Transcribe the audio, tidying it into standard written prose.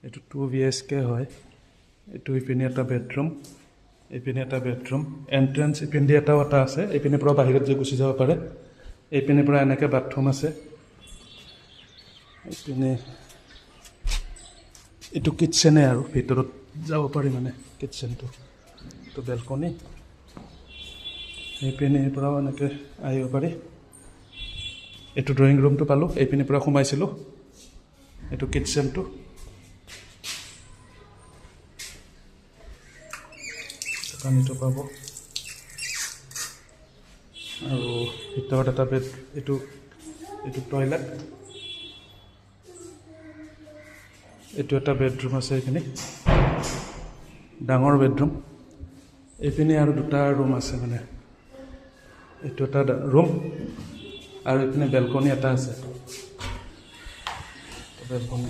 এইটো 2 BHK হয় এইটো ইপিনে এটা বেডৰুম এইপিনে এটা বেডৰুম এন্ট্ৰেন্স ইপিনে এটাও এটা আছে এইপিনে পৰা বাহিৰত যে গুচি যাব পাৰে এইপিনে পৰা এনেকৈ বাথৰুম আছে এইপিনে এইটো কিটচেনে আৰু ভিতৰত যাব পাৰি মানে কিটচেনটো তো বেলকনি এইপিনে পৰাও এনেকৈ আহিব পাৰি এইটো ড্ৰয়িং ৰুমটো পালোঁ এইপিনে পৰা সোমাইছিলোঁ এইটো কিটচেনটো পানীটো পাব আৰু ভিতৰত এটা বেড এইটো টয়লেট এইটো এটা বেডৰুম আছে এইখিনি ডাঙৰ বেডৰুম এইপিনে আৰু দুটা ৰুম আছে মানে এইটো এটা ৰুম আৰু এইপিনে বেলকনি এটা আছে বেলকনি